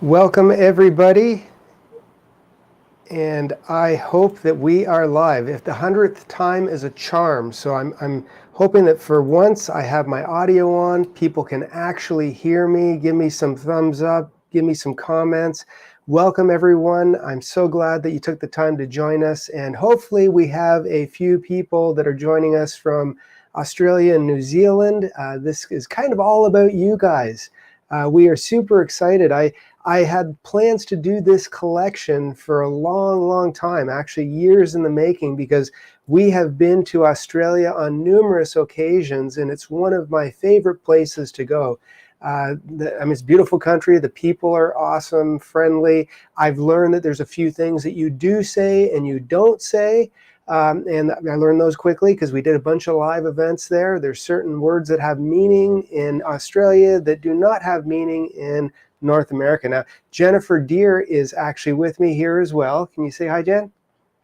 Welcome everybody, and I hope that we are live. If the 100th time is a charm, so I'm hoping that for once I have my audio on, people can actually hear me, give me some thumbs up, give me some comments. Welcome everyone. I'm so glad that you took the time to join us, and hopefully we have a few people that are joining us from Australia and New Zealand. This is kind of all about you guys. We are super excited. I had plans to do this collection for a long time, actually years in the making, because we have been to Australia on numerous occasions, and it's one of my favorite places to go. It's a beautiful country. The people are awesome, friendly. I've learned that there's a few things that you do say and you don't say. And I learned those quickly because we did a bunch of live events there. There's certain words that have meaning in Australia that do not have meaning in North America. Now, Jennifer Deere is actually with me here as well. Can you say hi, Jen?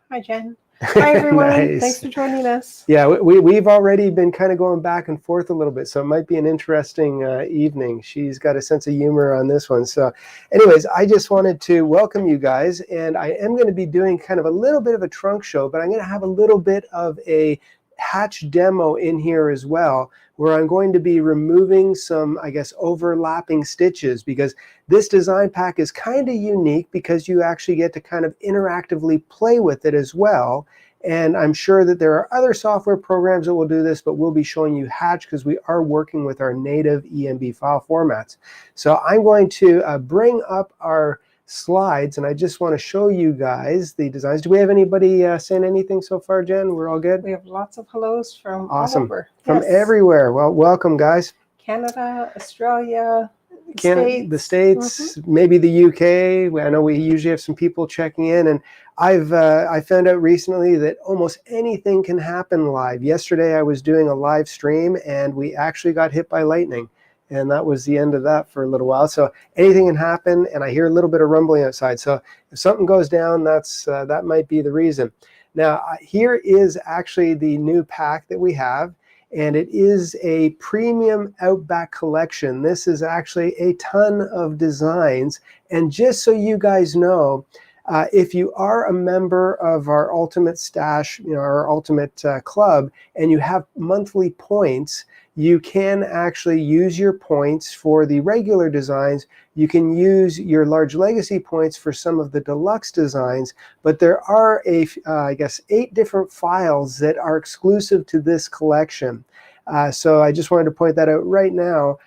Hi, Jen. Hi, everyone. Nice. Thanks for joining us. Yeah, we've already been kind of going back and forth a little bit, so it might be an interesting evening. She's got a sense of humor on this one. So anyways, I just wanted to welcome you guys, and I am going to be doing kind of a little bit of a trunk show, but I'm going to have a little bit of a hatch demo in here as well, where I'm going to be removing some, I guess, overlapping stitches, because this design pack is kind of unique because you actually get to kind of interactively play with it as well. And I'm sure that there are other software programs that will do this, but we'll be showing you Hatch because we are working with our native EMB file formats. So I'm going to bring up our slides, and I just want to show you guys the designs. Do we have anybody saying anything so far, Jen? We're all good? We have lots of hellos from awesome. all over. From everywhere. Well, welcome, guys. Canada, Australia, the States, maybe the UK. I know we usually have some people checking in, and I found out recently that almost anything can happen live. Yesterday I was doing a live stream and we actually got hit by lightning, and that was the end of that for a little while. So anything can happen, and I hear a little bit of rumbling outside. So if something goes down, that might be the reason. Now here is actually the new pack that we have. And it is a Premium Outback Collection. This is actually a ton of designs. And just so you guys know, if you are a member of our Ultimate Stash, our Ultimate Club, and you have monthly points, you can actually use your points for the regular designs. You can use your large legacy points for some of the deluxe designs, but there are I guess 8 different files that are exclusive to this collection. So I just wanted to point that out right now.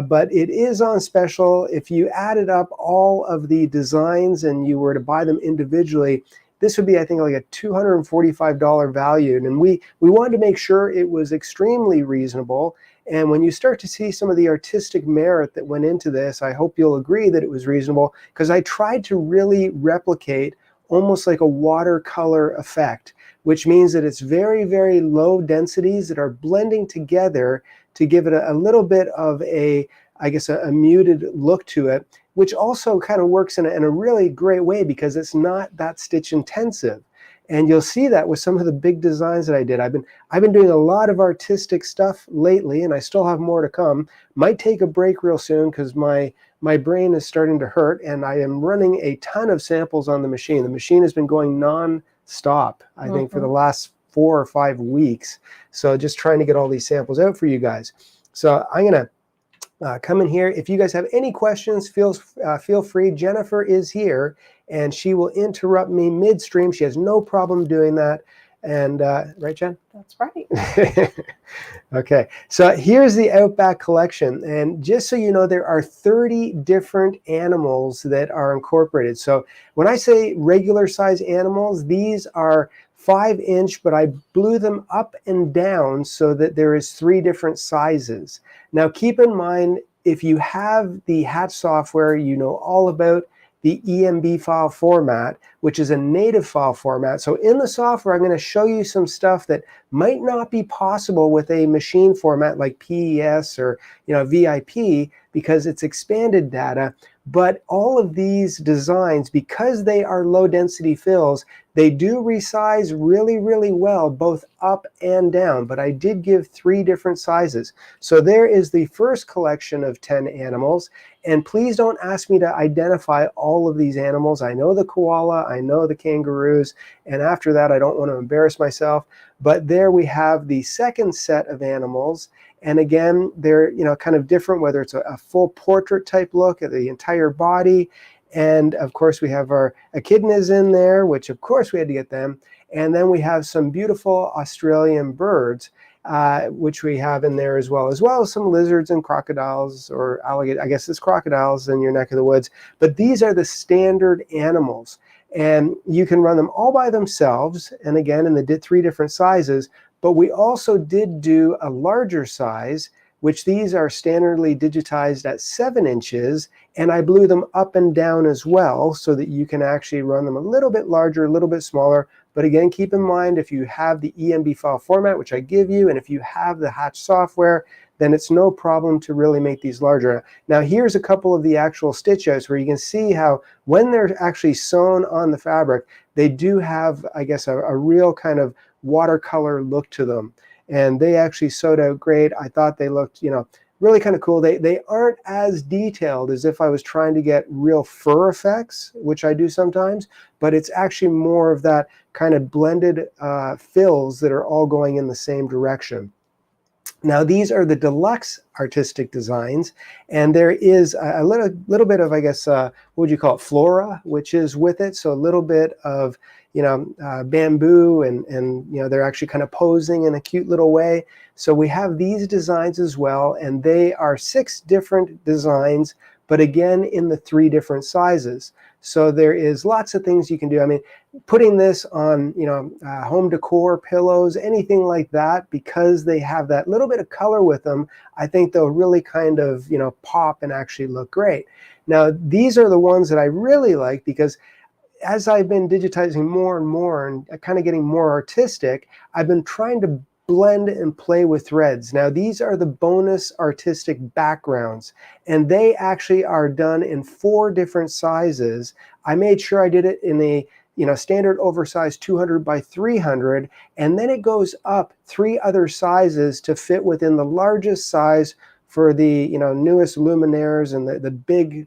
But it is on special. If you added up all of the designs and you were to buy them individually, this would be, I think, like a $245 value. And we wanted to make sure it was extremely reasonable. And when you start to see some of the artistic merit that went into this, I hope you'll agree that it was reasonable, because I tried to really replicate almost like a watercolor effect, which means that it's very low densities that are blending together to give it a little bit of a, I guess, a muted look to it, which also kind of works in a really great way because it's not that stitch intensive. And you'll see that with some of the big designs that I did. I've been doing a lot of artistic stuff lately, and I still have more to come. Might take a break real soon because my brain is starting to hurt, and I am running a ton of samples on the machine. The machine has been going non-stop, I think, for the last 4 or 5 weeks. So just trying to get all these samples out for you guys. So I'm going to come in here. If you guys have any questions, feel free. Jennifer is here, and she will interrupt me midstream. She has no problem doing that. And right, Jen? That's right. Okay, so here's the Outback Collection. And just so you know, there are 30 different animals that are incorporated. So when I say regular size animals, these are 5-inch, but I blew them up and down so that there is 3 different sizes. Now keep in mind, if you have the Hatch software, you know all about the EMB file format, which is a native file format. So in the software, I'm going to show you some stuff that might not be possible with a machine format like PES or VIP, because it's expanded data. But all of these designs, because they are low density fills, they do resize really, really well, both up and down. But I did give 3 different sizes. So there is the first collection of 10 animals. And please don't ask me to identify all of these animals. I know the koala, I know the kangaroos, and after that I don't want to embarrass myself. But there we have the second set of animals. And again, they're kind of different, whether it's a full portrait type look at the entire body. And of course we have our echidnas in there, which of course we had to get them. And then we have some beautiful Australian birds, which we have in there as well as some lizards and crocodiles, or alligator. I guess it's crocodiles in your neck of the woods. But these are the standard animals. And you can run them all by themselves. And again, in the 3 different sizes. But we also did do a larger size, which these are standardly digitized at 7 inches, and I blew them up and down as well so that you can actually run them a little bit larger, a little bit smaller. But again, keep in mind, if you have the EMB file format, which I give you, and if you have the Hatch software, then it's no problem to really make these larger. Now here's a couple of the actual stitch outs where you can see how when they're actually sewn on the fabric, they do have, I guess, a real kind of watercolor look to them. And they actually sewed out great. I thought they looked, really kind of cool. They aren't as detailed as if I was trying to get real fur effects, which I do sometimes, but it's actually more of that kind of blended fills that are all going in the same direction. Now these are the deluxe artistic designs, and there is a little bit of, I guess, what would you call it, flora, which is with it. So a little bit of, bamboo, and they're actually kind of posing in a cute little way. So we have these designs as well, and they are 6 different designs, but again in the 3 different sizes. So there is lots of things you can do. I mean, putting this on, home decor, pillows, anything like that, because they have that little bit of color with them, I think they'll really kind of, pop and actually look great. Now, these are the ones that I really like, because as I've been digitizing more and more and kind of getting more artistic, I've been trying to blend and play with threads. Now these are the bonus artistic backgrounds, and they actually are done in 4 different sizes. I made sure I did it in a standard oversized 200 by 300, and then it goes up 3 other sizes to fit within the largest size for the newest luminaires and the big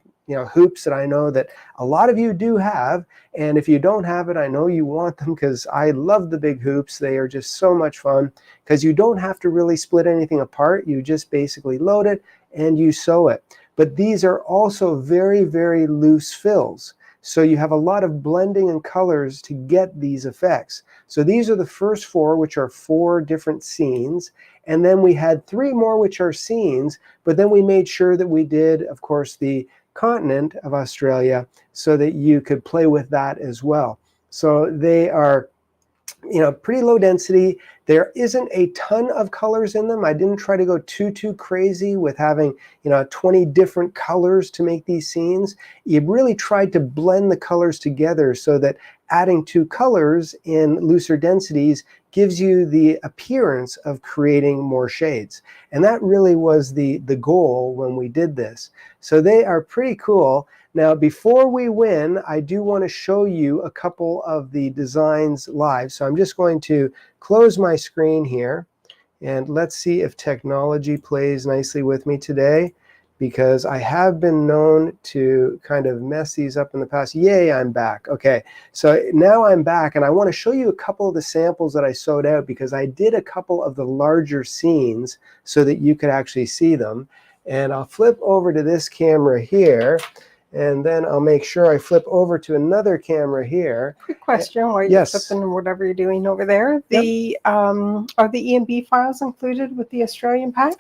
hoops that I know that a lot of you do have. And if you don't have it, I know you want them, because I love the big hoops. They are just so much fun, because you don't have to really split anything apart. You just basically load it and you sew it. But these are also very, very loose fills. So you have a lot of blending and colors to get these effects. So these are the first 4, which are 4 different scenes. And then we had 3 more, which are scenes. But then we made sure that we did, of course, the continent of Australia, so that you could play with that as well. So they are pretty low density. There isn't a ton of colors in them. I didn't try to go too crazy with having 20 different colors to make these scenes. You really tried to blend the colors together so that adding 2 colors in looser densities gives you the appearance of creating more shades. And that really was the goal when we did this. So they are pretty cool. Now, before we win, I do want to show you a couple of the designs live. So I'm just going to close my screen here, and let's see if technology plays nicely with me today, because I have been known to kind of mess these up in the past. Yay, I'm back. Okay, so now I'm back, and I want to show you a couple of the samples that I sewed out, because I did a couple of the larger scenes so that you could actually see them. And I'll flip over to this camera here, and then I'll make sure I flip over to another camera here. Quick question while you're Yes. flipping whatever you're doing over there. The are the EMB files included with the Australian pack?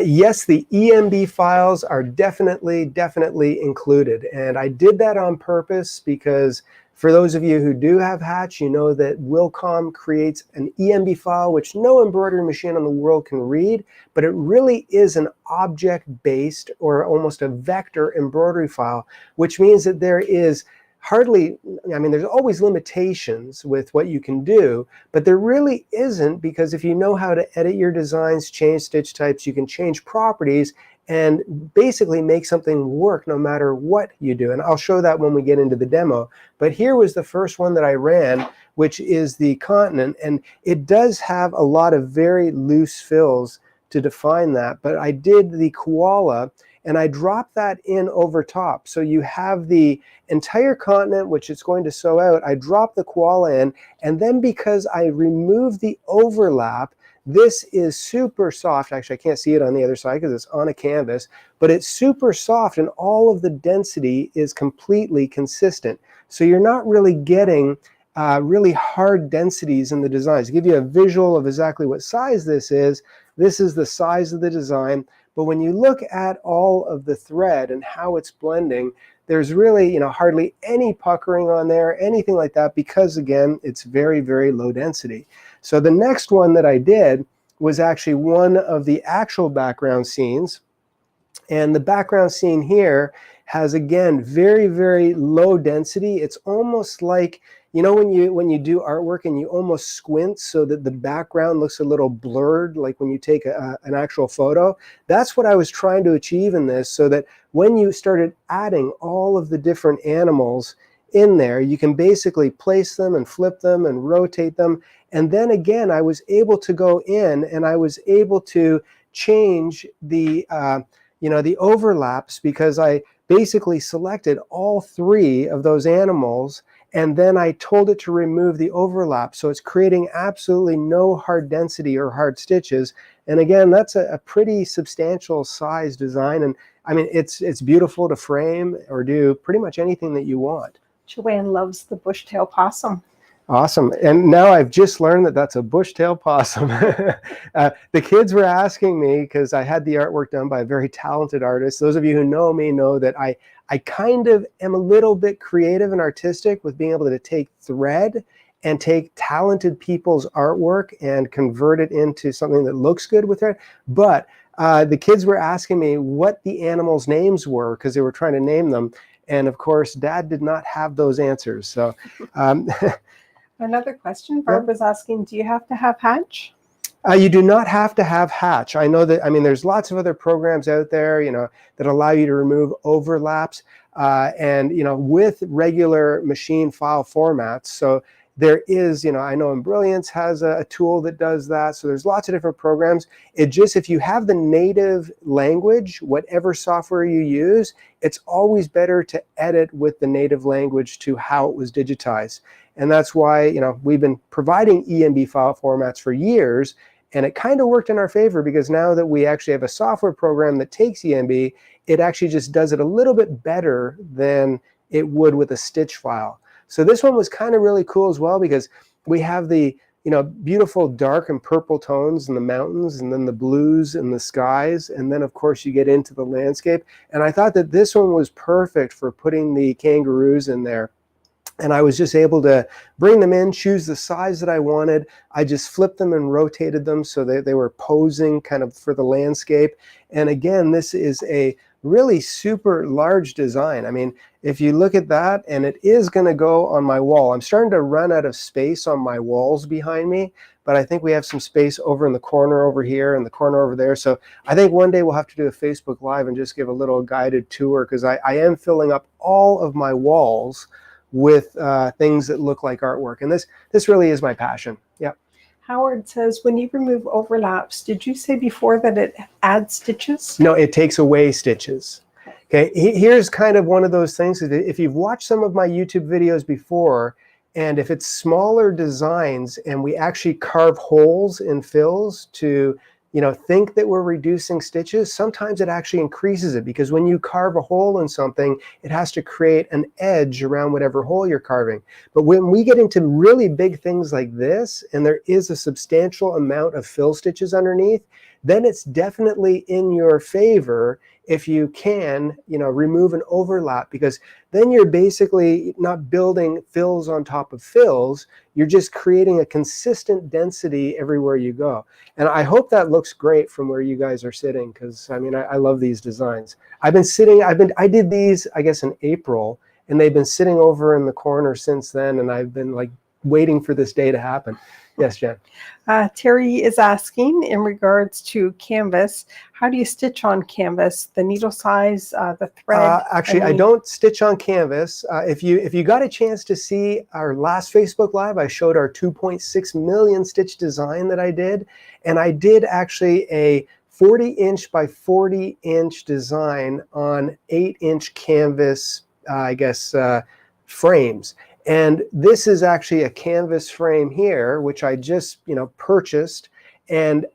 Yes, the EMB files are definitely included. And I did that on purpose, because for those of you who do have Hatch, you know that Wilcom creates an EMB file which no embroidery machine in the world can read, but it really is an object-based, or almost a vector embroidery file, which means that there is hardly, I mean, there's always limitations with what you can do, but there really isn't, because if you know how to edit your designs, change stitch types, you can change properties, and basically make something work no matter what you do. And I'll show that when we get into the demo. But here was the first one that I ran, which is the continent. And it does have a lot of very loose fills to define that. But I did the koala, and I dropped that in over top. So you have the entire continent, which it's going to sew out. I dropped the koala in, and then because I removed the overlap, this is super soft. Actually, I can't see it on the other side because it's on a canvas, but it's super soft, and all of the density is completely consistent. So you're not really getting really hard densities in the designs. To give you a visual of exactly what size this is the size of the design. But when you look at all of the thread and how it's blending, there's really, hardly any puckering on there, anything like that, because again, it's very, very low density. So the next one that I did was actually one of the actual background scenes. And the background scene here has, again, very, very low density. It's almost like, when you do artwork and you almost squint so that the background looks a little blurred, like when you take an actual photo. That's what I was trying to achieve in this, so that when you started adding all of the different animals in there, you can basically place them and flip them and rotate them. And then again, I was able to go in and I was able to change the the overlaps, because I basically selected all three of those animals, and then I told it to remove the overlap. So it's creating absolutely no hard density or hard stitches. And again, that's a pretty substantial size design. And I mean, it's beautiful to frame or do pretty much anything that you want. Joanne loves the bushtail possum. Awesome. And now I've just learned that that's a bushtail possum. The kids were asking me, because I had the artwork done by a very talented artist. Those of you who know me know that I kind of am a little bit creative and artistic with being able to take thread and take talented people's artwork and convert it into something that looks good with thread. But the kids were asking me what the animals' names were, because they were trying to name them. And of course, Dad did not have those answers. So another question, Barbara's asking, do you have to have Hatch? You do not have to have Hatch. I know that, there's lots of other programs out there, that allow you to remove overlaps and, with regular machine file formats. So there is, I know Brilliance has a tool that does that. So there's lots of different programs. It just, if you have the native language, whatever software you use, it's always better to edit with the native language to how it was digitized. And that's why, we've been providing EMB file formats for years, and it kind of worked in our favor, because now that we actually have a software program that takes EMB, it actually just does it a little bit better than it would with a stitch file. So this one was kind of really cool as well, because we have the beautiful dark and purple tones in the mountains, and then the blues in the skies, and then of course you get into the landscape. And I thought that this one was perfect for putting the kangaroos in there. And I was just able to bring them in, choose the size that I wanted. I just flipped them and rotated them so that they were posing kind of for the landscape. And again, this is a really super large design. I mean, if you look at that, and it is going to go on my wall. I'm starting to run out of space on my walls behind me, but I think we have some space over in the corner over here and the corner over there. So I think one day we'll have to do a Facebook Live and just give a little guided tour, because I am filling up all of my walls with things that look like artwork. And this really is my passion. Yeah. Howard says, when you remove overlaps, did you say before that it adds stitches? No, it takes away stitches. Okay, here's kind of one of those things. If you've watched some of my YouTube videos before, and if it's smaller designs and we actually carve holes in fills to think that we're reducing stitches, sometimes it actually increases it, because when you carve a hole in something, it has to create an edge around whatever hole you're carving. But when we get into really big things like this, and there is a substantial amount of fill stitches underneath, then it's definitely in your favor if you can, remove an overlap, because then you're basically not building fills on top of fills. You're just creating a consistent density everywhere you go. And I hope that looks great from where you guys are sitting, because I love these designs. I did these, I guess, in April, and they've been sitting over in the corner since then, and I've been like waiting for this day to happen. Yes, Jen. Terry is asking in regards to canvas, how do you stitch on canvas? The needle size, the thread? Actually, I don't stitch on canvas. If you got a chance to see our last Facebook Live, I showed our 2.6 million stitch design that I did. And I did actually a 40-inch by 40-inch design on 8-inch canvas, frames. And this is actually a canvas frame here, which I just, purchased. And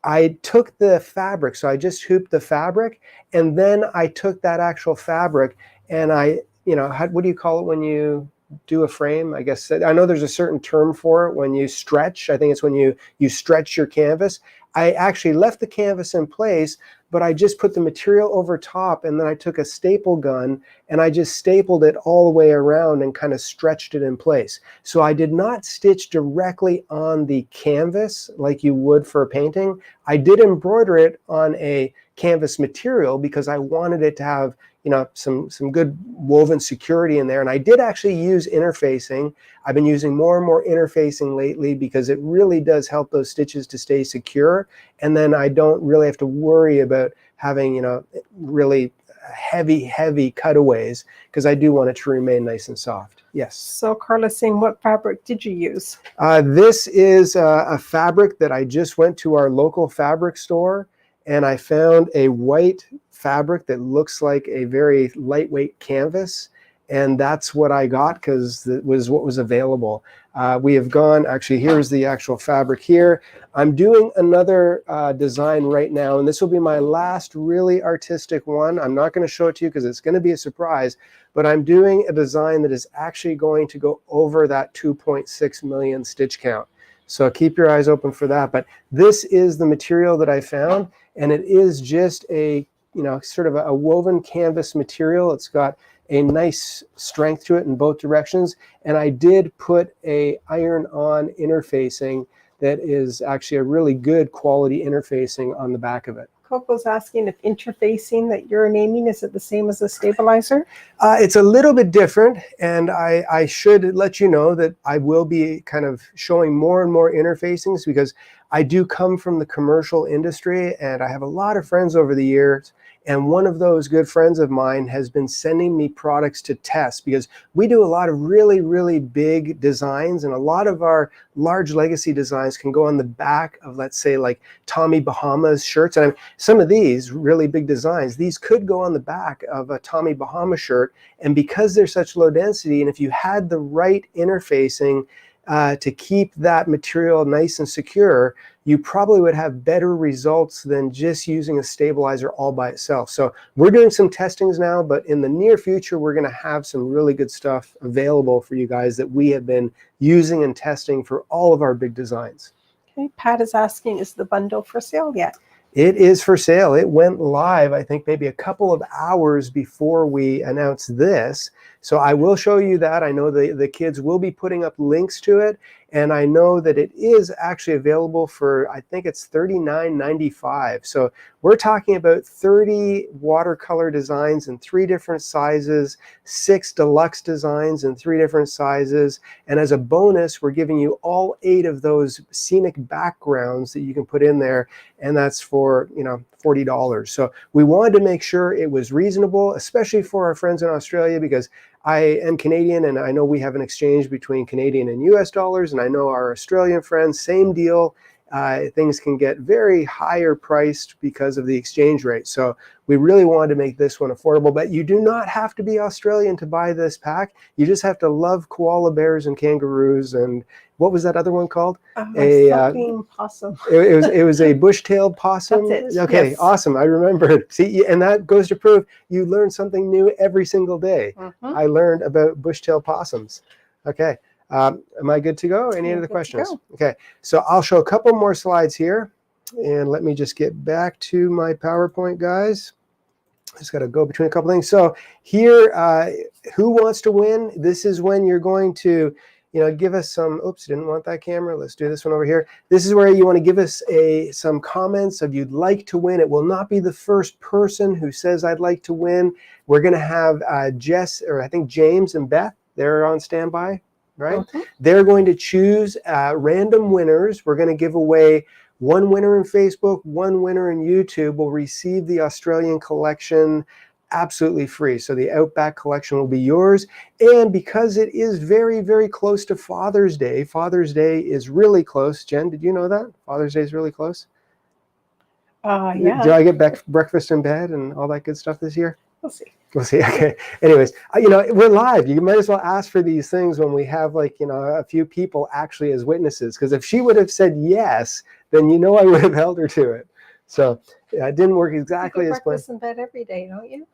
I took the fabric, so I just hooped the fabric, and then I took that actual fabric and what do you call it when you do a frame? I guess I know there's a certain term for it when you stretch. I think it's when you stretch your canvas. I actually left the canvas in place, but I just put the material over top, and then I took a staple gun and I just stapled it all the way around and kind of stretched it in place. So I did not stitch directly on the canvas like you would for a painting. I did embroider it on a canvas material because I wanted it to have some good woven security in there. And I did actually use interfacing. I've been using more and more interfacing lately because it really does help those stitches to stay secure. And then I don't really have to worry about having, really heavy cutaways, because I do want it to remain nice and soft. Yes. So Carla's saying, what fabric did you use? This is a fabric that I just went to our local fabric store and I found a white fabric that looks like a very lightweight canvas, and that's what I got because it was what was available. We have gone, actually here's the actual fabric here. I'm doing another design right now, and this will be my last really artistic one. I'm not going to show it to you because it's going to be a surprise, but I'm doing a design that is actually going to go over that 2.6 million stitch count. So keep your eyes open for that. But this is the material that I found, and it is just a sort of a woven canvas material. It's got a nice strength to it in both directions, and I did put a iron-on interfacing that is actually a really good quality interfacing on the back of it. Coco's asking if interfacing that you're naming, is it the same as a stabilizer? It's a little bit different, and I should let you know that I will be kind of showing more and more interfacings because I do come from the commercial industry, and I have a lot of friends over the years. And one of those good friends of mine has been sending me products to test because we do a lot of really, really big designs, and a lot of our large legacy designs can go on the back of, let's say, like Tommy Bahama's shirts. And some of these really big designs, these could go on the back of a Tommy Bahama shirt. And because they're such low density, and if you had the right interfacing to keep that material nice and secure, you probably would have better results than just using a stabilizer all by itself. So we're doing some testings now, but in the near future, we're going to have some really good stuff available for you guys that we have been using and testing for all of our big designs. Okay, Pat is asking, is the bundle for sale yet? It is for sale. It went live, I think, maybe a couple of hours before we announced this. So I will show you that. I know the kids will be putting up links to it. And I know that it is actually available for, I think it's $39.95. So we're talking about 30 watercolor designs in 3 different sizes, 6 deluxe designs in 3 different sizes. And as a bonus, we're giving you all 8 of those scenic backgrounds that you can put in there. And that's for, $40. So we wanted to make sure it was reasonable, especially for our friends in Australia, because I am Canadian and I know we have an exchange between Canadian and US dollars, and I know our Australian friends, same deal. Things can get very higher priced because of the exchange rate. So we really wanted to make this one affordable, but you do not have to be Australian to buy this pack. You just have to love koala bears and kangaroos, and what was that other one called? Something possum. It was a bush-tailed possum. That's it. Okay, yes. Awesome. I remembered. See, and that goes to prove you learn something new every single day. Mm-hmm. I learned about bush-tailed possums. Okay. Am I good to go? Any other questions? Okay. So I'll show a couple more slides here, and let me just get back to my PowerPoint, guys. Just got to go between a couple things. So here, who wants to win? This is when you're going to give us some, oops, didn't want that camera. Let's do this one over here. This is where you want to give us some comments of you'd like to win. It will not be the first person who says I'd like to win. We're going to have Jess, or I think James and Beth, they're on standby. right? They're going to choose random winners. We're going to give away one winner in Facebook, one winner in YouTube will receive the Australian collection absolutely free. So the Outback collection will be yours. And because it is very, very close to Father's Day is really close. Jen, did you know that? Father's Day is really close? Yeah. Do I get breakfast in bed and all that good stuff this year? We'll see. We'll see. Okay. Anyways, we're live. You might as well ask for these things when we have a few people actually as witnesses. Because if she would have said yes, then I would have held her to it. So it didn't work exactly as planned. Breakfast in bed every day, don't you?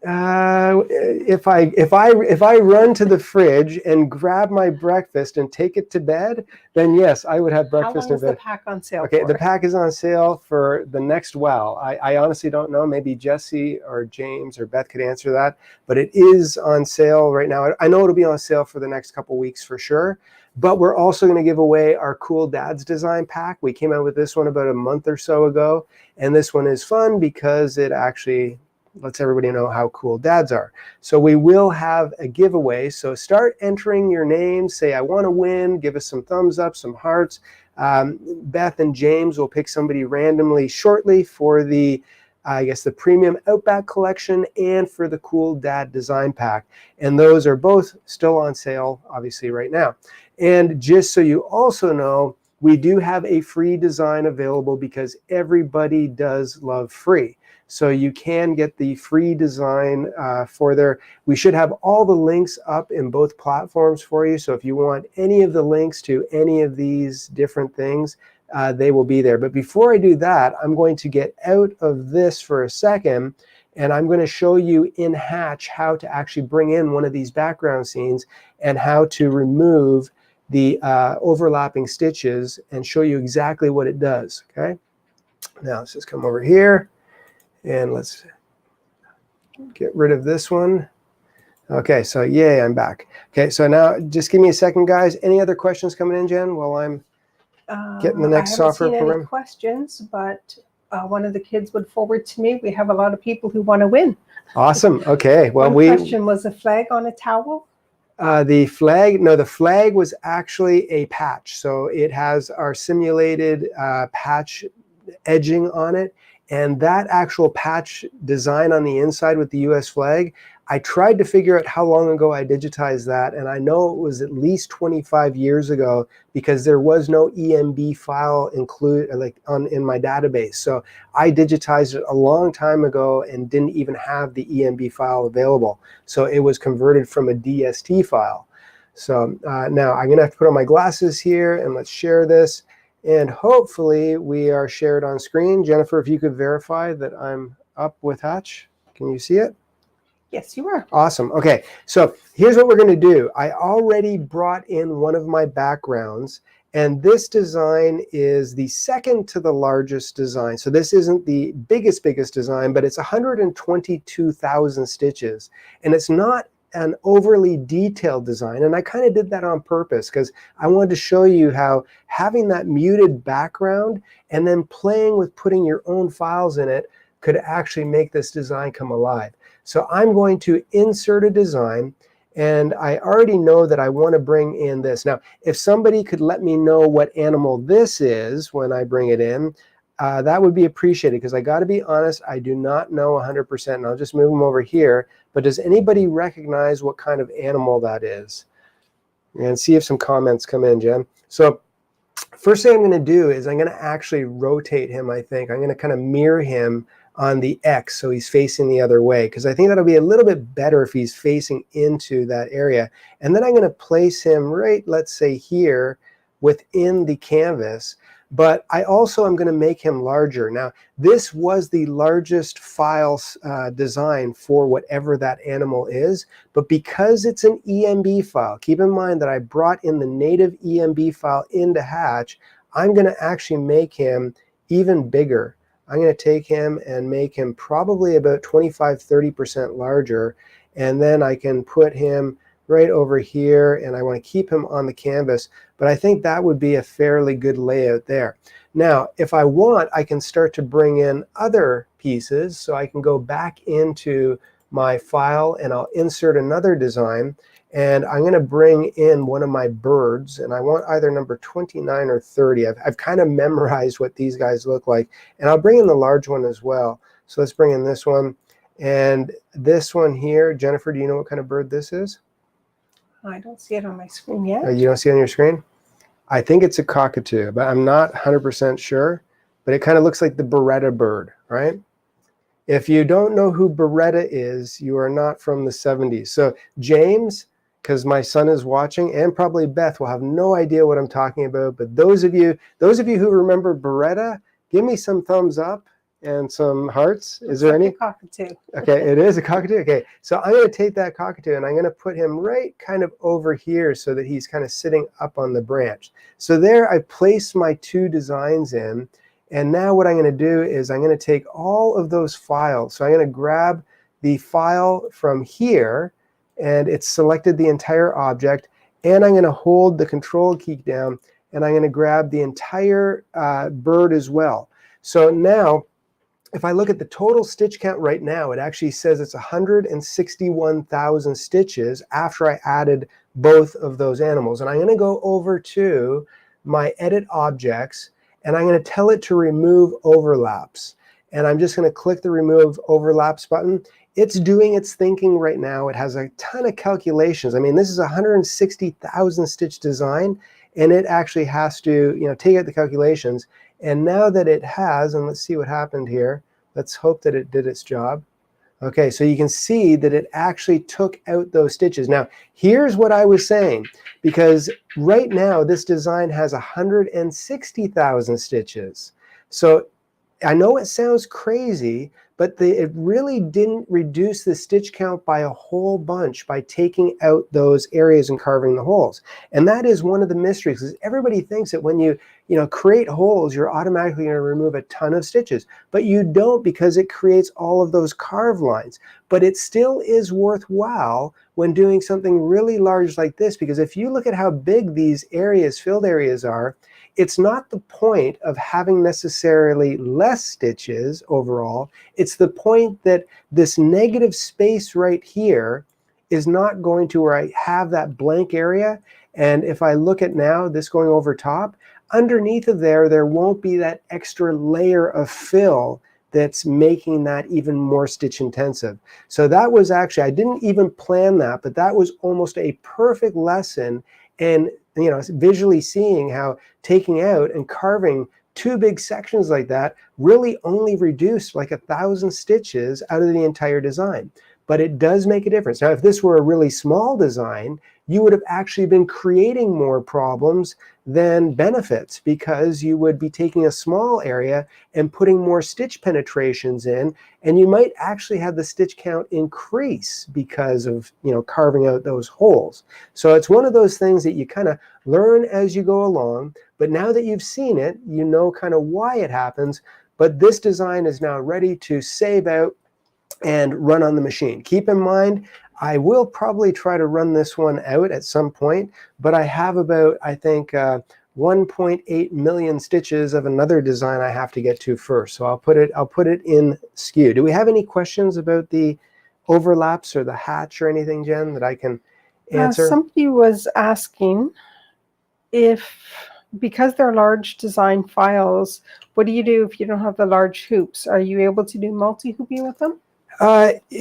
If I run to the fridge and grab my breakfast and take it to bed, then yes, I would have breakfast in bed. How long is the pack on sale Okay, for? the pack is on sale for the next while. I honestly don't know. Maybe Jesse or James or Beth could answer that, but it is on sale right now. I know it'll be on sale for the next couple weeks for sure. But we're also going to give away our Cool Dads Design Pack. We came out with this one about a month or so ago, and this one is fun because it actually lets everybody know how cool dads are. So we will have a giveaway. So start entering your names. Say, I want to win. Give us some thumbs up, some hearts. Beth and James will pick somebody randomly shortly for the Premium Outback Collection and for the Cool Dad Design Pack. And those are both still on sale, obviously, right now. And just so you also know, we do have a free design available because everybody does love free. So you can get the free design for there. We should have all the links up in both platforms for you. So if you want any of the links to any of these different things, they will be there. But before I do that, I'm going to get out of this for a second, and I'm going to show you in Hatch how to actually bring in one of these background scenes and how to remove the overlapping stitches and show you exactly what it does. Okay. Now let's just come over here. And let's get rid of this one. Okay, so yay, I'm back. Okay, so now just give me a second, guys. Any other questions coming in, Jen, while I'm getting the next software program? I haven't seen any questions, but one of the kids would forward to me. We have a lot of people who want to win. Awesome. Okay. Well, One question was a flag on a towel. The flag was actually a patch. So it has our simulated patch edging on it. And that actual patch design on the inside with the US flag, I tried to figure out how long ago I digitized that. And I know it was at least 25 years ago because there was no EMB file included in my database. So I digitized it a long time ago and didn't even have the EMB file available. So it was converted from a DST file. So now I'm going to have to put on my glasses here and let's share this. And hopefully we are shared on screen. Jennifer, if you could verify that I'm up with Hatch. Can you see it? Yes, you are. Awesome. Okay, so here's what we're going to do. I already brought in one of my backgrounds, and this design is the second to the largest design. So this isn't the biggest design, but it's 122,000 stitches. And it's not an overly detailed design, and I kind of did that on purpose because I wanted to show you how having that muted background and then playing with putting your own files in it could actually make this design come alive. So I'm going to insert a design, and I already know that I want to bring in this. Now, if somebody could let me know what animal this is when I bring it in, that would be appreciated, because I got to be honest, I do not know 100%, and I'll just move them over here. But does anybody recognize what kind of animal that is? And see if some comments come in, Jen. So first thing I'm going to do is I'm going to actually rotate him, I think. I'm going to kind of mirror him on the X so he's facing the other way, because I think that'll be a little bit better if he's facing into that area. And then I'm going to place him right, let's say here, within the canvas. But I also am going to make him larger. Now, this was the largest file design for whatever that animal is. But because it's an EMB file, keep in mind that I brought in the native EMB file into Hatch, I'm going to actually make him even bigger. I'm going to take him and make him probably about 25–30% larger. And then I can put him right over here, and I want to keep him on the canvas, but I think that would be a fairly good layout there. Now, if I want, I can start to bring in other pieces, so I can go back into my file and I'll insert another design, And I'm going to bring in one of my birds, and I want either number 29 or 30. I've kind of memorized what these guys look like, and I'll bring in the large one as well. So let's bring in this one. And this one here, Jennifer, do you know what kind of bird this is? I don't see it on my screen yet. You don't see it on your screen? I think it's a cockatoo, but I'm not 100% sure. But it kind of looks like the Beretta bird, right? If you don't know who Beretta is, you are not from the 70s. So James, because my son is watching, and probably Beth will have no idea what I'm talking about. But those of you who remember Beretta, give me some thumbs up and some hearts. Is there any? A cockatoo. Okay, it is a cockatoo. Okay, so I'm going to take that cockatoo and I'm going to put him right kind of over here so that he's kind of sitting up on the branch. So there I placed my two designs in. And now what I'm going to do is I'm going to take all of those files. So I'm going to grab the file from here, and it's selected the entire object. And I'm going to hold the control key down, and I'm going to grab the entire bird as well. So now, if I look at the total stitch count right now, it actually says it's 161,000 stitches after I added both of those animals. And I'm going to go over to my edit objects, and I'm going to tell it to remove overlaps. And I'm just going to click the remove overlaps button. It's doing its thinking right now. It has a ton of calculations. I mean, this is a 160,000 stitch design, and it actually has to, take out the calculations. And now that it has, and let's see what happened here. Let's hope that it did its job. Okay, so you can see that it actually took out those stitches. Now, here's what I was saying, because right now this design has 160,000 stitches. So I know it sounds crazy, but it really didn't reduce the stitch count by a whole bunch by taking out those areas and carving the holes. And that is one of the mysteries, because everybody thinks that when you create holes, you're automatically going to remove a ton of stitches. But you don't, because it creates all of those carve lines. But it still is worthwhile when doing something really large like this, because if you look at how big these areas, filled areas are, it's not the point of having necessarily less stitches overall. It's the point that this negative space right here is not going to, where I have that blank area. And if I look at now this going over top, underneath of there won't be that extra layer of fill that's making that even more stitch intensive. So that was actually, I didn't even plan that, but that was almost a perfect lesson in visually seeing how taking out and carving two big sections like that really only reduced like 1,000 stitches out of the entire design. But it does make a difference. Now, if this were a really small design, you would have actually been creating more problems than benefits, because you would be taking a small area and putting more stitch penetrations in, and you might actually have the stitch count increase because of carving out those holes. So it's one of those things that you kind of learn as you go along, but now that you've seen it, you know kind of why it happens. But this design is now ready to save out and run on the machine. Keep in mind, I will probably try to run this one out at some point, but I have about, I think, 1.8 million stitches of another design I have to get to first. So I'll put it in SKU. Do we have any questions about the overlaps or the hatch or anything, Jen, that I can answer? Somebody was asking if, because they're large design files, what do you do if you don't have the large hoops? Are you able to do multi-hooping with them?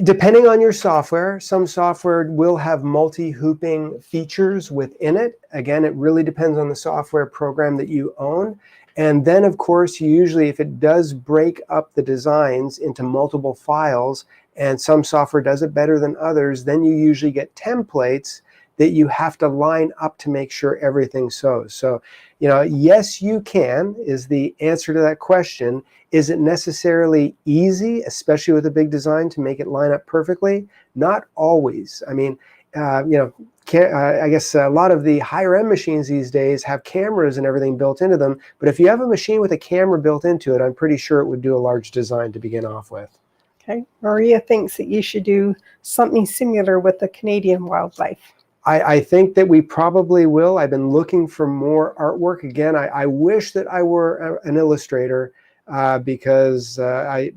Depending on your software, some software will have multi-hooping features within it. Again, it really depends on the software program that you own. And then, of course, usually if it does break up the designs into multiple files, and some software does it better than others, then you usually get templates that you have to line up to make sure everything sews. So, yes, you can, is the answer to that question. Is it necessarily easy, especially with a big design, to make it line up perfectly? Not always. I mean, I guess a lot of the higher end machines these days have cameras and everything built into them. But if you have a machine with a camera built into it, I'm pretty sure it would do a large design to begin off with. Okay. Maria thinks that you should do something similar with the Canadian wildlife. I think that we probably will. I've been looking for more artwork. Again, I wish that I were an illustrator, because I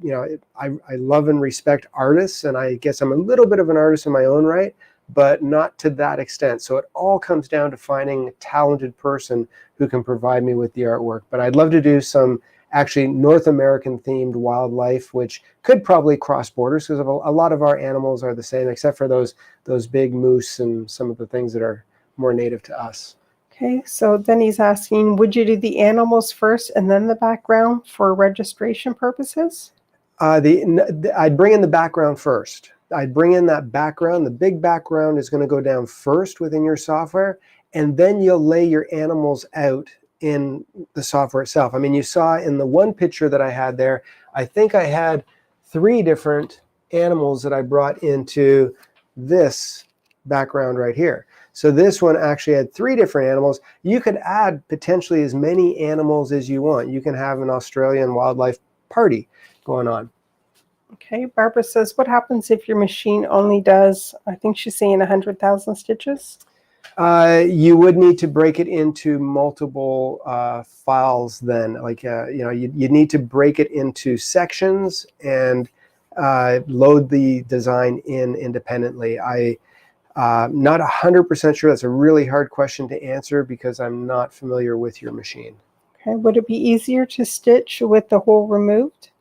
love and respect artists, and I guess I'm a little bit of an artist in my own right. but not to that extent. So it all comes down to finding a talented person who can provide me with the artwork. But I'd love to do some actually North American themed wildlife, which could probably cross borders, because a lot of our animals are the same, except for those big moose and some of the things that are more native to us. Okay, so then he's asking, would you do the animals first and then the background for registration purposes? I'd bring in the background first. I'd bring in that background. The big background is going to go down first within your software, and then you'll lay your animals out in the software itself. I mean, you saw in the one picture that I had there, I think I had 3 different animals that I brought into this background right here. So this one actually had 3 different animals. You could add potentially as many animals as you want. You can have an Australian wildlife party going on. Okay, Barbara says, what happens if your machine only does, I think she's saying 100,000 stitches? You would need to break it into multiple files then. Like, you'd need to break it into sections and load the design in independently. Not 100% sure. That's a really hard question to answer because I'm not familiar with your machine. Okay, would it be easier to stitch with the hole removed?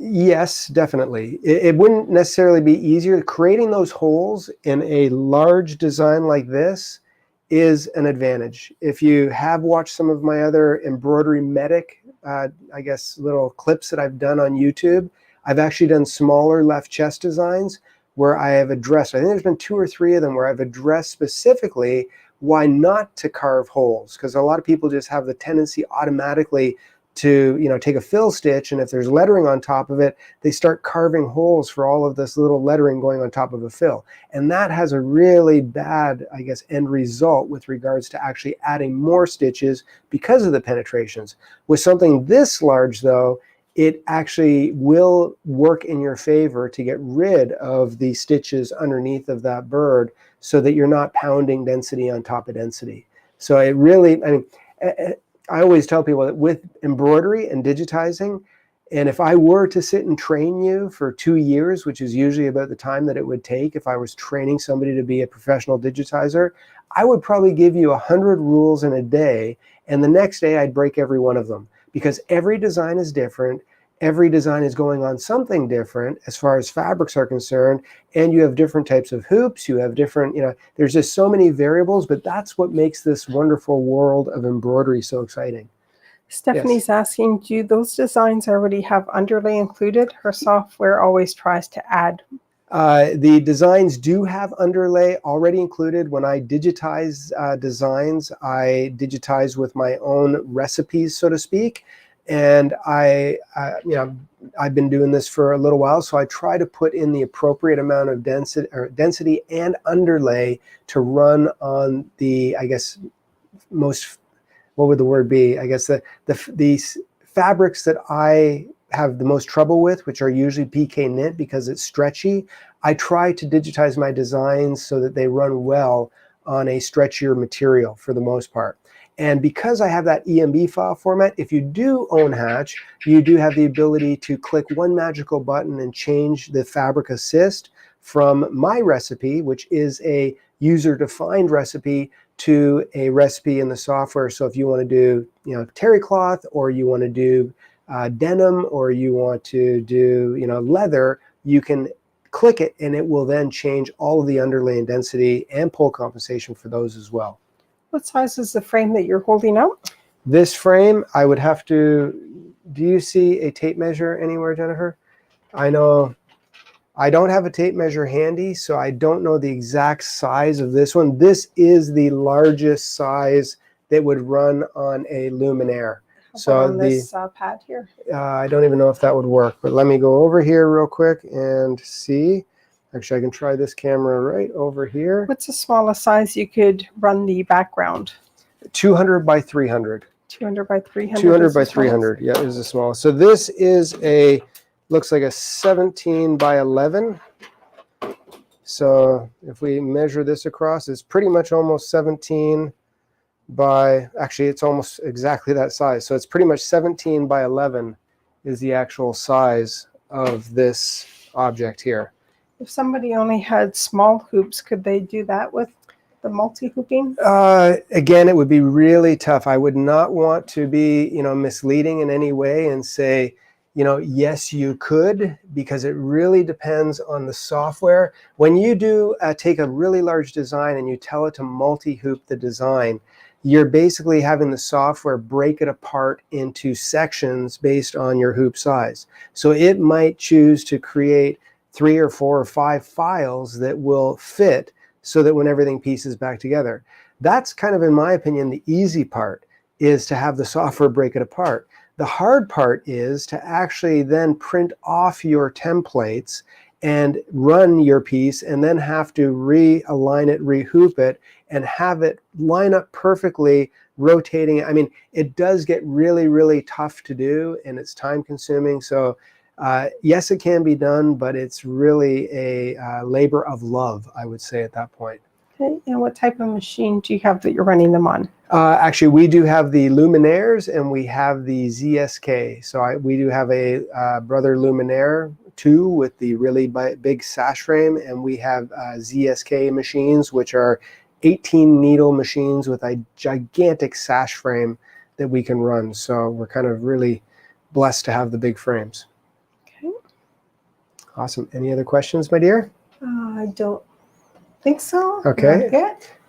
Yes, definitely. It wouldn't necessarily be easier. Creating those holes in a large design like this is an advantage. If you have watched some of my other embroidery medic, I guess, little clips that I've done on YouTube, I've actually done smaller left chest designs where I have addressed, I think there's been 2 or 3 of them where I've addressed specifically why not to carve holes, because a lot of people just have the tendency automatically to take a fill stitch, and if there's lettering on top of it, they start carving holes for all of this little lettering going on top of a fill, and that has a really bad, I guess, end result with regards to actually adding more stitches because of the penetrations. With something this large though, it actually will work in your favor to get rid of the stitches underneath of that bird so that you're not pounding density on top of density. So it really, I mean, I always tell people that with embroidery and digitizing, and if I were to sit and train you for 2 years, which is usually about the time that it would take if I was training somebody to be a professional digitizer, I would probably give you 100 rules in a day, and the next day I'd break every one of them, because every design is different. Every design is going on something different as far as fabrics are concerned, and you have different types of hoops, you have different, there's just so many variables, but that's what makes this wonderful world of embroidery so exciting. Stephanie's asking, do those designs already have underlay included? Her software always tries to add. The designs do have underlay already included. When I digitize designs, I digitize with my own recipes, so to speak. And I've been doing this for a little while, so I try to put in the appropriate amount of density and underlay to run on the, I guess, most, what would the word be? I guess the fabrics that I have the most trouble with, which are usually PK knit because it's stretchy. I try to digitize my designs so that they run well on a stretchier material for the most part. And because I have that EMB file format, if you do own Hatch, you do have the ability to click one magical button and change the fabric assist from my recipe, which is a user-defined recipe, to a recipe in the software. So if you want to do, terry cloth, or you want to do denim, or you want to do, leather, you can click it and it will then change all of the underlay and density and pull compensation for those as well. What size is the frame that you're holding out? This frame, I would have to, do you see a tape measure anywhere, Jennifer? I know I don't have a tape measure handy, so I don't know the exact size of this one. This is the largest size that would run on a luminaire. So on this pad here. I don't even know if that would work, but let me go over here real quick and see. Actually, I can try this camera right over here. What's the smallest size you could run the background? 200 by 300. 200 by 300. 200 by 300, yeah, is the smallest. So this is looks like a 17 by 11. So if we measure this across, it's pretty much almost 17 by, actually it's almost exactly that size. So it's pretty much 17 by 11 is the actual size of this object here. If somebody only had small hoops, could they do that with the multi-hooping? Again, it would be really tough. I would not want to be, misleading in any way and say, yes, you could, because it really depends on the software. When you do take a really large design and you tell it to multi-hoop the design, you're basically having the software break it apart into sections based on your hoop size. So it might choose to create 3 or 4 or 5 files that will fit so that when everything pieces back together. That's kind of, in my opinion, the easy part, is to have the software break it apart. The hard part is to actually then print off your templates and run your piece and then have to realign it, rehoop it, and have it line up perfectly, rotating. I mean, it does get really, really tough to do, and it's time consuming. So yes, it can be done, but it's really a labor of love, I would say, at that point. Okay. And what type of machine do you have that you're running them on? Actually, we do have the Luminaires and we have the ZSK. So we do have a Brother Luminaire 2 with the really big sash frame, and we have ZSK machines, which are 18 needle machines with a gigantic sash frame that we can run. So we're kind of really blessed to have the big frames. Okay. Awesome. Any other questions, my dear? I don't think so. Okay.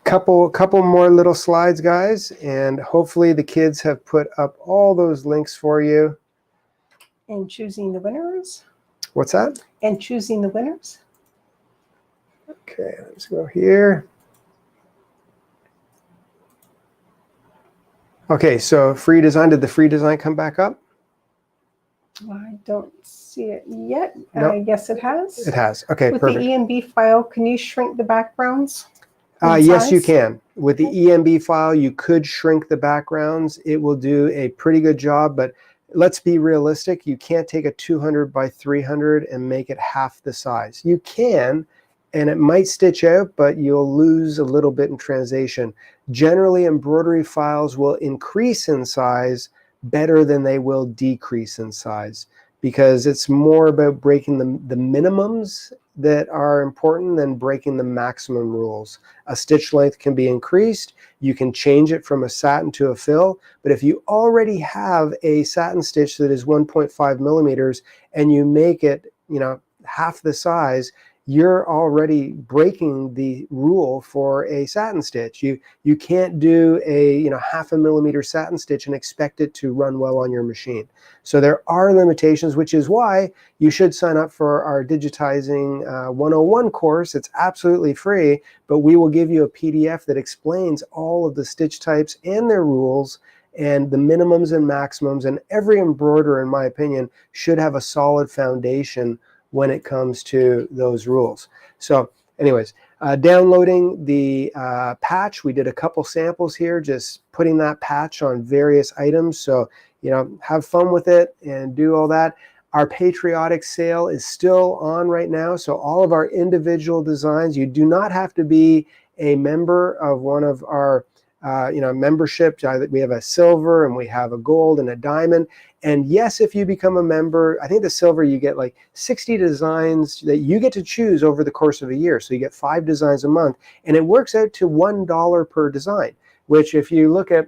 Couple more little slides, guys, and hopefully the kids have put up all those links for you. And choosing the winners. What's that? And choosing the winners. Okay, let's go here. Okay, so free design. Did the free design come back up? I don't see it yet. Nope. I guess it has. It has. Okay, With perfect. the EMB file, can you shrink the backgrounds? Yes, you can. With the EMB file, you could shrink the backgrounds. It will do a pretty good job, but let's be realistic. You can't take a 200 by 300 and make it half the size. You can, and it might stitch out, but you'll lose a little bit in translation. Generally, embroidery files will increase in size better than they will decrease in size, because it's more about breaking the minimums that are important than breaking the maximum rules. A stitch length can be increased. You can change it from a satin to a fill, but if you already have a satin stitch that is 1.5 millimeters and you make it, half the size, you're already breaking the rule for a satin stitch. You can't do a half a millimeter satin stitch and expect it to run well on your machine. So there are limitations, which is why you should sign up for our Digitizing 101 course. It's absolutely free, but we will give you a PDF that explains all of the stitch types and their rules and the minimums and maximums, and every embroiderer, in my opinion, should have a solid foundation when it comes to those rules. So anyways, downloading the patch, we did a couple samples here, just putting that patch on various items. So, have fun with it and do all that. Our Patriotic sale is still on right now. So all of our individual designs, you do not have to be a member of one of our membership. We have a silver and we have a gold and a diamond. And yes, if you become a member, I think the silver, you get like 60 designs that you get to choose over the course of a year. So you get 5 designs a month, and it works out to $1 per design, which if you look at,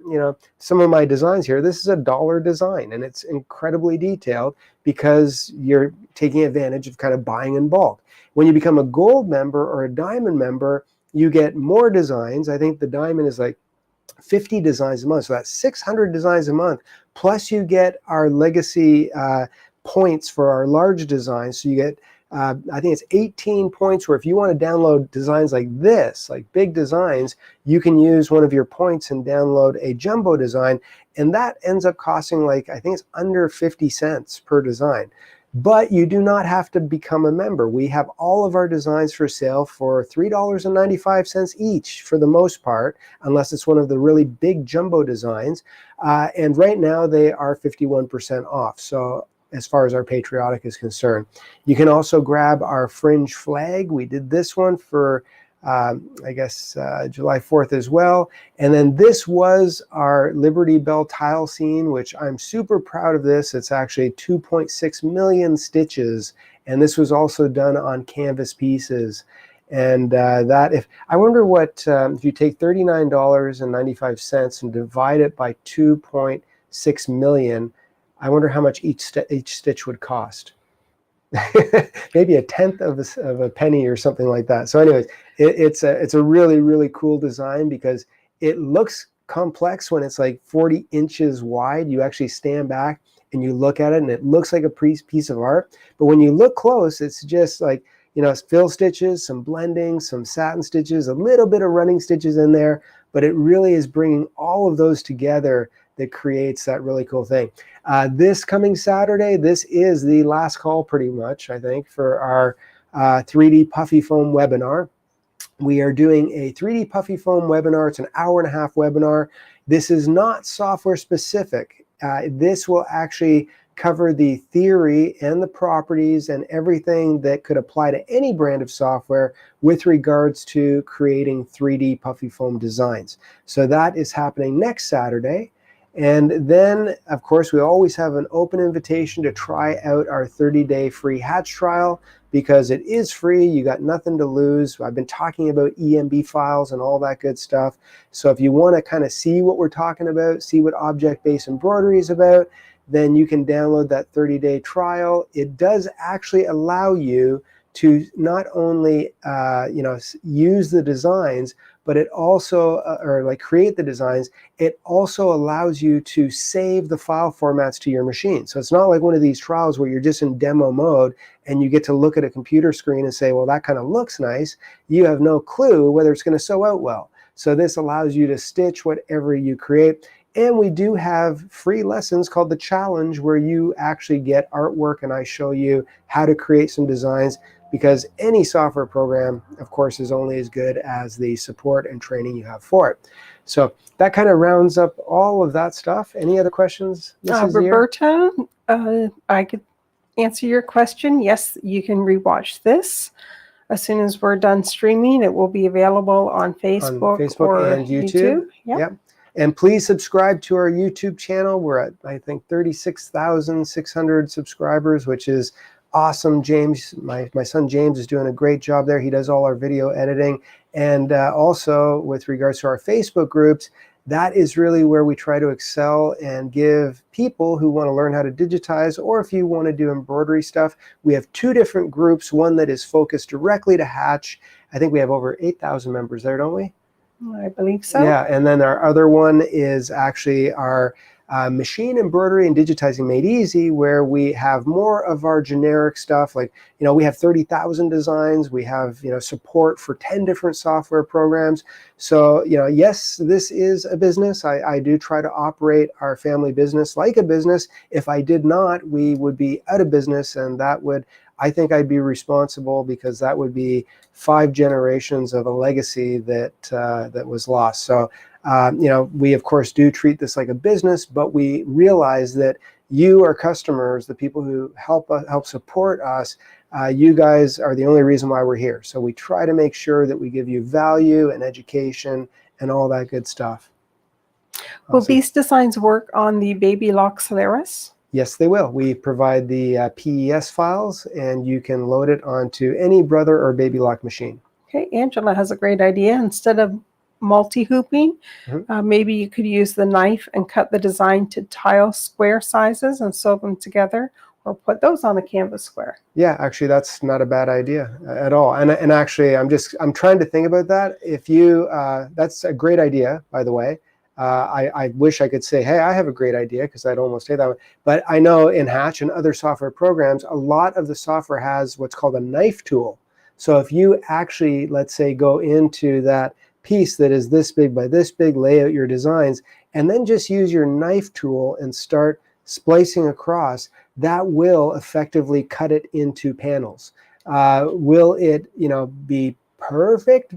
some of my designs here, this is a $1 design, and it's incredibly detailed because you're taking advantage of kind of buying in bulk. When you become a gold member or a diamond member, you get more designs. I think the diamond is like 50 designs a month, so that's 600 designs a month, plus you get our legacy points for our large designs. So you get I think it's 18 points, where if you want to download designs like this, like big designs, you can use one of your points and download a jumbo design, and that ends up costing like, I think it's under 50 cents per design. But you do not have to become a member. We have all of our designs for sale for $3.95 each for the most part, unless it's one of the really big jumbo designs. And right now they are 51% off. So as far as our Patriotic is concerned, you can also grab our fringe flag. We did this one for I guess July 4th as well. And then this was our Liberty Bell tile scene, which I'm super proud of this. It's actually 2.6 million stitches. And this was also done on canvas pieces. And that, if I wonder what, if you take $39.95 and divide it by 2.6 million, I wonder how much each stitch would cost. Maybe a tenth of a penny or something like that. So anyways, it's a really, really cool design because it looks complex when it's like 40 inches wide. You actually stand back and you look at it and it looks like a piece of art. But when you look close, it's just like, you know, fill stitches, some blending, some satin stitches, a little bit of running stitches in there, but it really is bringing all of those together that creates that really cool thing. This coming Saturday, this is the last call pretty much, I think, for our 3D Puffy Foam webinar. We are doing a 3D Puffy Foam webinar. It's an hour-and-a-half webinar. This is not software specific. This will actually cover the theory and the properties and everything that could apply to any brand of software with regards to creating 3D Puffy Foam designs. So that is happening next Saturday. And then, of course, we always have an open invitation to try out our 30-day free hatch trial because it is free. You got nothing to lose. I've been talking about EMB files and all that good stuff. So if you want to kind of see what we're talking about, see what object-based embroidery is about, then you can download that 30-day trial. It does actually allow you to not only use the designs, but it also, or like create the designs, it also allows you to save the file formats to your machine. So it's not like one of these trials where you're just in demo mode and you get to look at a computer screen and say, well, that kind of looks nice. You have no clue whether it's going to sew out well. So this allows you to stitch whatever you create. And we do have free lessons called the challenge where you actually get artwork and I show you how to create some designs, because any software program, of course, is only as good as the support and training you have for it. So that kind of rounds up all of that stuff. Any other questions, Mrs. Roberta, I could answer your question. Yes, you can rewatch this. As soon as we're done streaming, it will be available on Facebook or and YouTube. Yep. And please subscribe to our YouTube channel. We're at, I think, 36,600 subscribers, which is awesome. James, my son James, is doing a great job there. He does all our video editing. And also with regards to our Facebook groups, that is really where we try to excel and give people who want to learn how to digitize, or if you want to do embroidery stuff. We have two different groups, one that is focused directly to hatch. I think we have over 8,000 members there, don't we? I believe so. Yeah, and then our other one is actually our machine embroidery and digitizing made easy, where we have more of our generic stuff. Like, you know, we have 30,000 designs. We have, you know, support for 10 different software programs. So, you know, yes, this is a business. I do try to operate our family business like a business. If I did not, we would be out of business, and that would, I think I'd be responsible, because that would be 5 generations of a legacy that that was lost. So, you know, we of course do treat this like a business, but we realize that you, our customers, the people who help support us, you guys are the only reason why we're here. So we try to make sure that we give you value and education and all that good stuff. Will these designs work on the Baby Lock Solaris? Yes, they will. We provide the PES files, and you can load it onto any Brother or Baby Lock machine. Okay, Angela has a great idea. Instead of multi-hooping, maybe you could use the knife and cut the design to tile square sizes and sew them together, or put those on a canvas square. Yeah, actually, that's not a bad idea at all. And actually, I'm trying to think about that. If you, that's a great idea, by the way. I wish I could say, hey, I have a great idea, because I'd almost say that one. But I know in Hatch and other software programs, a lot of the software has what's called a knife tool. So if you actually, let's say, go into that piece that is this big by this big, lay out your designs, and then just use your knife tool and start splicing across, that will effectively cut it into panels. Will it, you know, be perfect?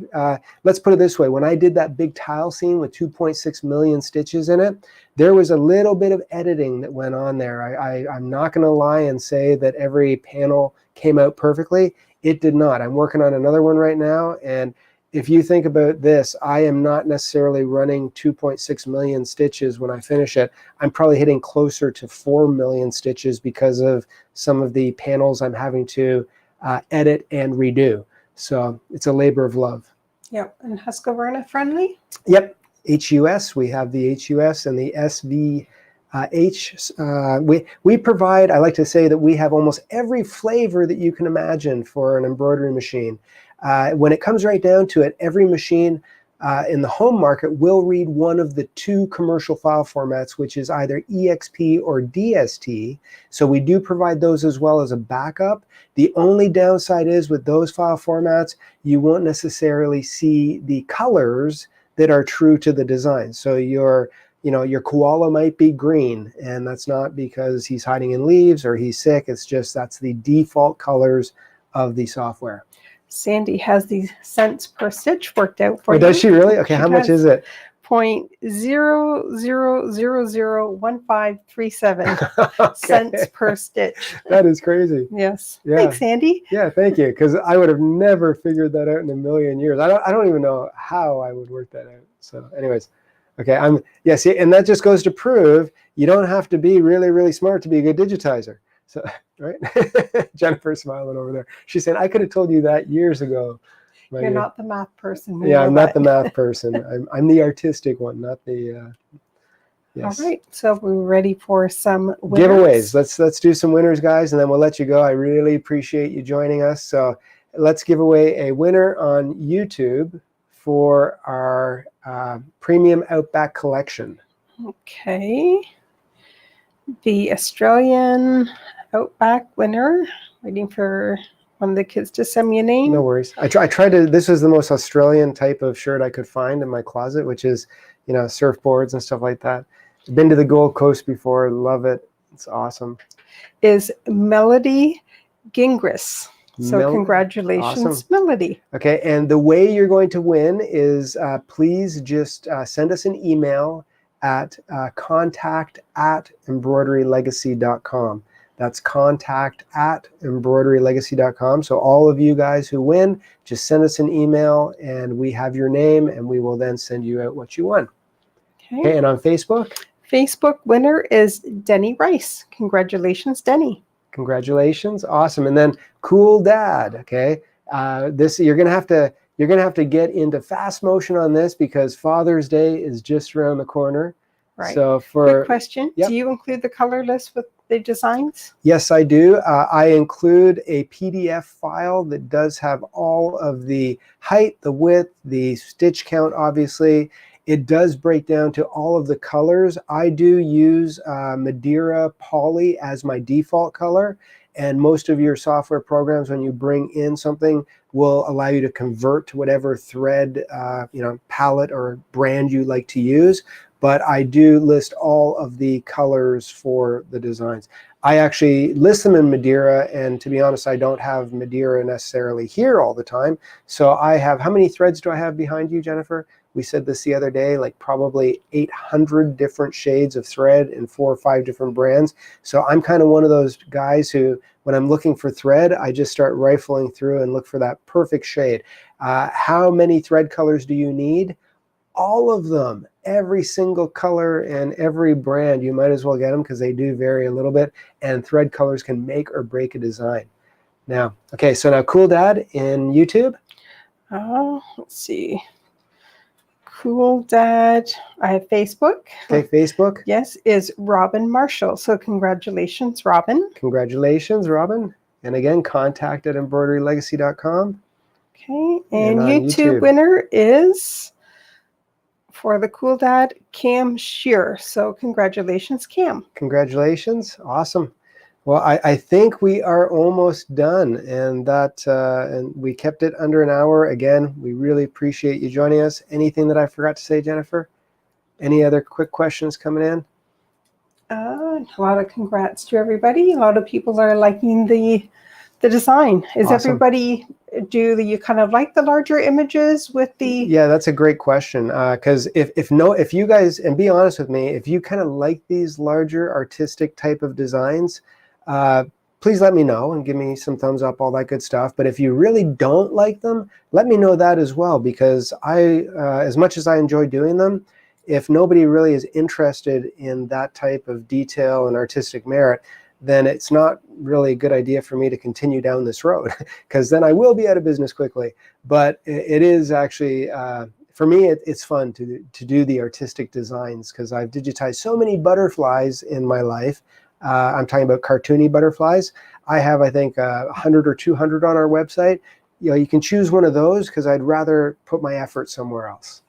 Let's put it this way. When I did that big tile scene with 2.6 million stitches in it, there was a little bit of editing that went on there. I'm not going to lie and say that every panel came out perfectly. It did not. I'm working on another one right now, and if you think about this, I am not necessarily running 2.6 million stitches when I finish it. I'm probably hitting closer to 4 million stitches because of some of the panels I'm having to edit and redo. So it's a labor of love. Yep, and Husqvarna friendly? Yep, HUS. We have the HUS and the SVH. We provide, I like to say that we have almost every flavor that you can imagine for an embroidery machine. When it comes right down to it, every machine in the home market will read one of the two commercial file formats, which is either EXP or DST. So we do provide those as well as a backup. The only downside is with those file formats, you won't necessarily see the colors that are true to the design. So your koala might be green, and that's not because he's hiding in leaves or he's sick. It's just that's the default colors of the software. Sandy has the cents per stitch worked out for you. Does she really? Okay, how much is it? 0.00001537 Okay. cents per stitch. That is crazy. Yes. Yeah. Thanks, Sandy. Yeah, thank you. Because I would have never figured that out in a million years. I don't even know how I would work that out. So, anyways, okay. See, and that just goes to prove you don't have to be really, really smart to be a good digitizer. So, right? Jennifer's smiling over there. She's saying, I could have told you that years ago. You're not the math person. Yeah, I'm not the math person. I'm the artistic one, not the. Yes. All right, so we're ready for some winners. Giveaways. Let's do some winners, guys, and then we'll let you go. I really appreciate you joining us. So let's give away a winner on YouTube for our Premium Outback Collection. Okay. The Australian Outback winner. Waiting for one of the kids to send me a name. No worries. I tried to. This was the most Australian type of shirt I could find in my closet, which is, surfboards and stuff like that. Been to the Gold Coast before. Love it. It's awesome. Is Melody Gingras. So congratulations, awesome. Melody. Okay, and the way you're going to win is please just send us an email at contact@embroiderylegacy.com. That's contact@embroiderylegacy.com. So all of you guys who win, just send us an email and we have your name and we will then send you out what you won. Okay, and on Facebook? Facebook winner is Denny Rice. Congratulations, Denny. Congratulations. Awesome. And then Cool Dad, okay? This you're going to have to get into fast motion on this because Father's Day is just around the corner. Right. So quick question. Yep. Do you include the color list with the designs? Yes, I do. I include a PDF file that does have all of the height, the width, the stitch count, obviously. It does break down to all of the colors. I do use Madeira Poly as my default color. And most of your software programs, when you bring in something, will allow you to convert to whatever thread, palette or brand you like to use. But I do list all of the colors for the designs. I actually list them in Madeira, and to be honest, I don't have Madeira necessarily here all the time. So I have, how many threads do I have behind you, Jennifer? We said this the other day, like probably 800 different shades of thread in 4 or 5 different brands. So I'm kind of one of those guys who, when I'm looking for thread, I just start rifling through and look for that perfect shade. How many thread colors do you need? All of them, every single color and every brand. You might as well get them because they do vary a little bit, and thread colors can make or break a design. Now, okay, so now Cool Dad in YouTube. Let's see. Cool Dad. I have Facebook. Okay, Facebook. Yes, is Robin Marshall. So congratulations, Robin. Congratulations, Robin. And again, contact@embroiderylegacy.com. Okay, and YouTube winner is, for the Cool Dad, Cam Shear. So congratulations, Cam. Congratulations. Awesome. Well, I think we are almost done, and and we kept it under an hour. Again, we really appreciate you joining us. Anything that I forgot to say, Jennifer? Any other quick questions coming in? A lot of congrats to everybody. A lot of people are liking the design. Is awesome. Everybody, do you kind of like the larger images with the? Yeah, that's a great question. Because if you guys, and be honest with me, if you kind of like these larger artistic type of designs, please let me know and give me some thumbs up, all that good stuff. But if you really don't like them, let me know that as well, because as much as I enjoy doing them, if nobody really is interested in that type of detail and artistic merit, then it's not really a good idea for me to continue down this road, because then I will be out of business quickly. But it is actually, for me, it's fun to do the artistic designs, because I've digitized so many butterflies in my life. I'm talking about cartoony butterflies. I have, I think, 100 or 200 on our website. You can choose one of those, because I'd rather put my effort somewhere else.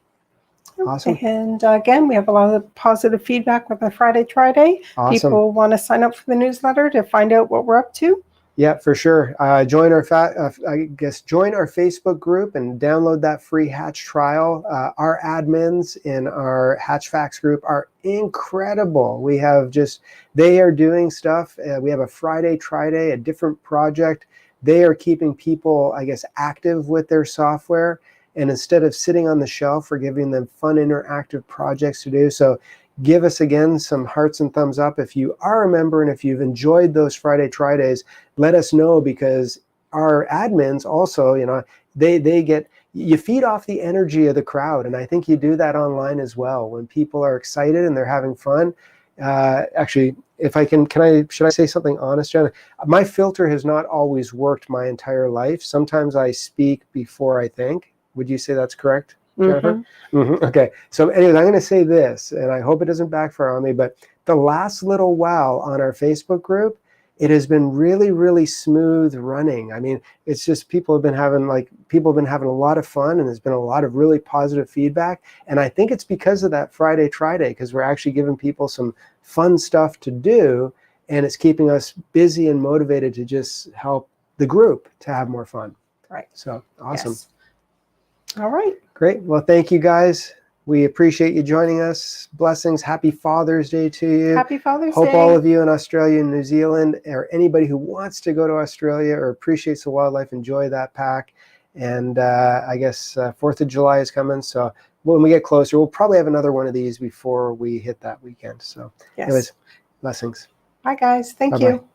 Awesome. And again, we have a lot of positive feedback with our Friday Try-Day. Awesome. People want to sign up for the newsletter to find out what we're up to. Yeah, for sure. Join our Facebook group and download that free hatch trial. Our admins in our Hatch Facts group are incredible. They are doing stuff. We have a Friday Try-Day, a different project. They are keeping people, I guess, active with their software. And instead of sitting on the shelf, we're giving them fun, interactive projects to do. So give us, again, some hearts and thumbs up if you are a member, and if you've enjoyed those Friday Try-Days, let us know, because our admins also, you feed off the energy of the crowd. And I think you do that online as well. When people are excited and they're having fun. Actually, if I should I say something honest, Jen? My filter has not always worked my entire life. Sometimes I speak before I think. Would you say that's correct, Jennifer? Mm-hmm. Okay. So anyways, I'm going to say this, and I hope it doesn't backfire on me, but the last little while on our Facebook group, it has been really, really smooth running. I mean, it's just people have been having a lot of fun, and there's been a lot of really positive feedback. And I think it's because of that Friday Try-Day, because we're actually giving people some fun stuff to do, and it's keeping us busy and motivated to just help the group to have more fun. Right. So awesome. Yes. All right. Great. Well, thank you guys. We appreciate you joining us. Blessings. Happy Father's Day to you. Happy Father's Day. Hope all of you in Australia and New Zealand, or anybody who wants to go to Australia or appreciates the wildlife, enjoy that pack. And I guess 4th of July is coming. So when we get closer, we'll probably have another one of these before we hit that weekend. So anyways, blessings. Bye, guys. Thank Bye-bye. you.